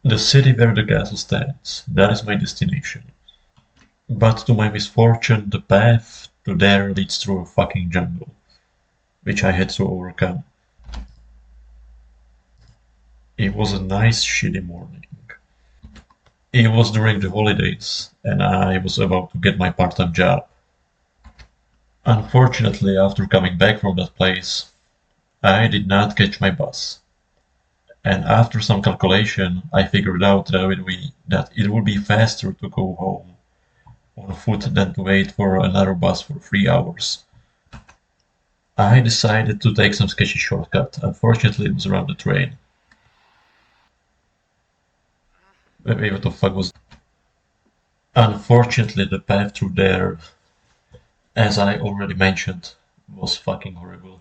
The city where the castle stands, that is my destination. But to my misfortune, the path to there leads through a fucking jungle, which I had to overcome. It was a nice shitty morning. It was during the holidays, and I was about to get my part-time job. Unfortunately, after coming back from that place, I did not catch my bus. And after some calculation, I figured out that it would be faster to go home on foot than to wait for another bus for 3 hours. I decided to take some sketchy shortcut. Unfortunately, it was around the train. Wait, what the fuck was... Unfortunately, the path through there, as I already mentioned, was fucking horrible.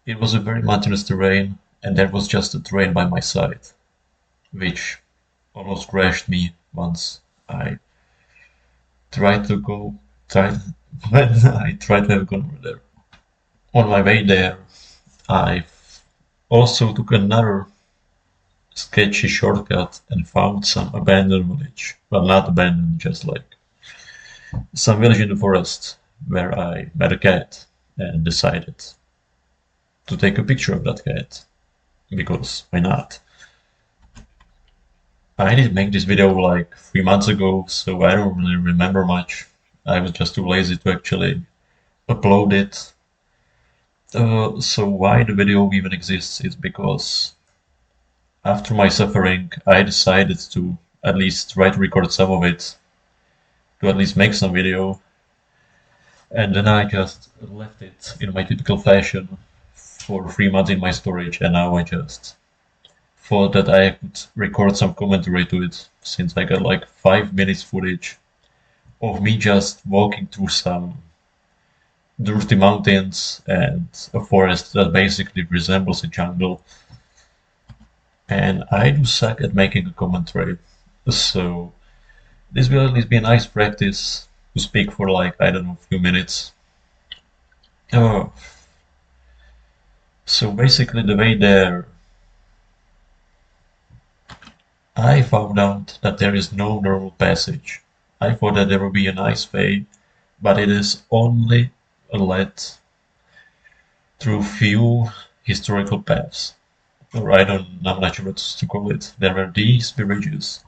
It was a very mountainous terrain, and there was just a train by my side, which almost crashed me once I tried to go, tried, when I tried to have gone over there. On my way there, I also took another sketchy shortcut and found some abandoned village. Well, not abandoned, just like some village in the forest where I met a cat and decided to take a picture of that cat. Because why not? I did make this video like 3 months ago, so I don't really remember much. I was just too lazy to actually upload it. So why the video even exists is because after my suffering, I decided to at least try to record some of it, to at least make some video, and then I just left it in my typical fashion for 3 months in my storage, and now I just thought that I could record some commentary to it, since I got like 5 minutes footage of me just walking through some dirty mountains and a forest that basically resembles a jungle. And I do suck at making a commentary, so this will at least be a nice practice to speak for like, I don't know, a few minutes. Oh, so basically the way there, I found out that there is no normal passage. I thought that there would be a nice way, but it is only led through few historical paths. Or I'm not sure what to call it. There were these bridges.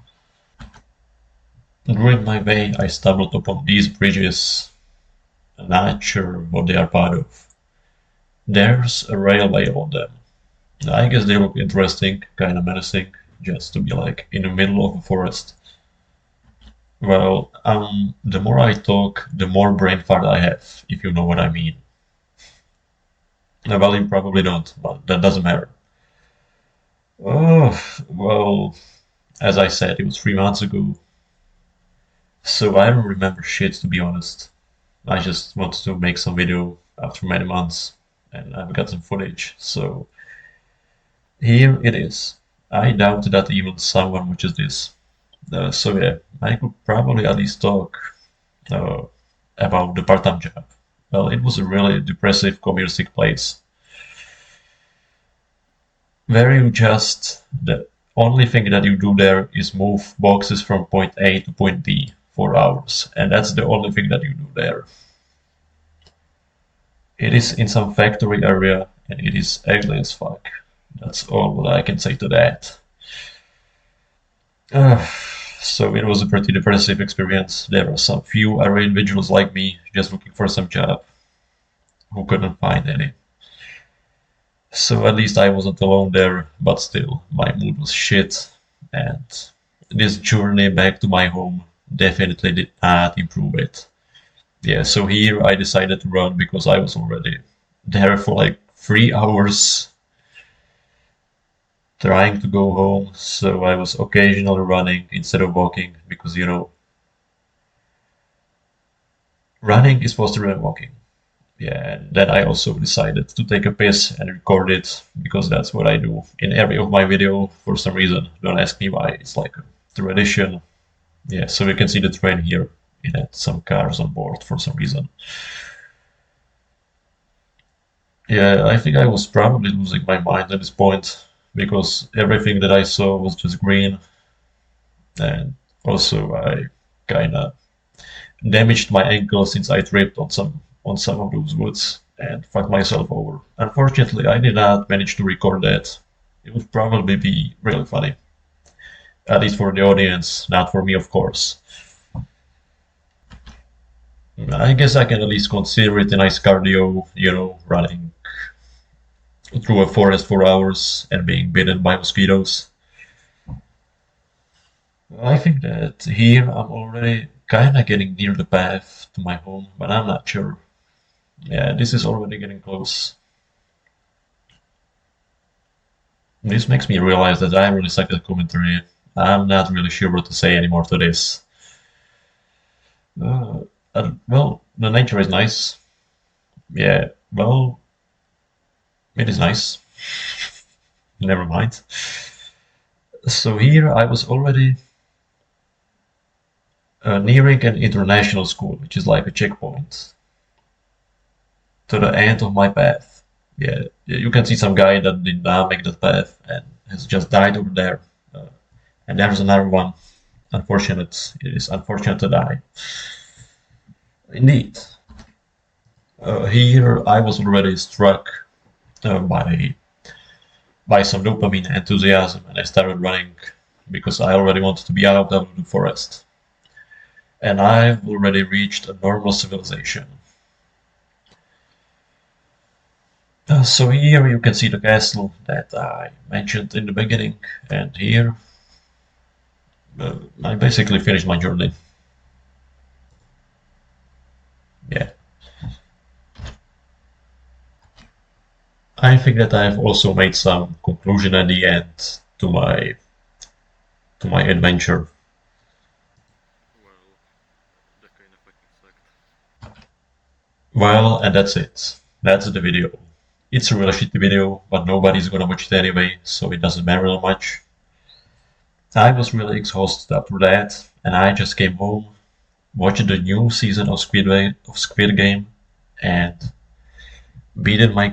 During my way, I stumbled upon these bridges. I'm not sure what they are part of. There's a railway on them. I guess they look interesting, kinda menacing, just to be like in the middle of a forest. Well, the more I talk, the more brain fart I have, if you know what I mean. Well, you probably don't, but that doesn't matter. Oh, well, as I said, it was 3 months ago, so I don't remember shit, to be honest. I just wanted to make some video after many months, and I've got some footage, so here it is. I doubt that even someone watches this. So yeah, I could probably at least talk uh, about the part-time job. Well, it was a really depressive communistic place where you just, the only thing that you do there is move boxes from point A to point B for hours, and that's the only thing that you do there. It is in some factory area, and it is ugly as fuck. That's all what I can say to that. Uh, so it was a pretty depressive experience. There were some few other individuals like me just looking for some job who couldn't find any. So at least I wasn't alone there, but still, my mood was shit, and this journey back to my home definitely did not improve it. Yeah, so here I decided to run because I was already there for like 3 hours trying to go home, so I was occasionally running instead of walking because, running is faster than walking. Yeah, and then I also decided to take a piss and record it because that's what I do in every of my video for some reason. Don't ask me why, it's like a tradition. Yeah, so you can see the train here. It had some cars on board for some reason. Yeah, I think I was probably losing my mind at this point because everything that I saw was just green, and also I kinda damaged my ankle since I tripped on some of those woods and fucked myself over. Unfortunately, I did not manage to record that. It would probably be really funny, at least for the audience, not for me, of course. I guess I can at least consider it a nice cardio, running through a forest for hours and being bitten by mosquitoes. I think that here I'm already kinda getting near the path to my home, but I'm not sure. Yeah, this is already getting close. This makes me realize that I really suck at commentary. I'm not really sure what to say anymore to this. Uh, well, the nature is nice. Yeah, well, it is nice. Never mind. So here I was already nearing an international school, which is like a checkpoint to the end of my path. Yeah, you can see some guy that did not make that path and has just died over there. Uh, and there's another one. Unfortunate. It is unfortunate to die. Indeed. Here I was already struck by some dopamine enthusiasm, and I started running because I already wanted to be out of the forest. And I've already reached a normal civilization. So here you can see the castle that I mentioned in the beginning, and here I basically finished my journey. Yeah. I think that I've also made some conclusion at the end to my adventure. Well, that kind of fucking sucked. Well, and that's it. That's the video. It's a really shitty video, but nobody's gonna watch it anyway, so it doesn't matter that much. I was really exhausted after that, and I just came home, watched the new season of Squid Game, and beaten my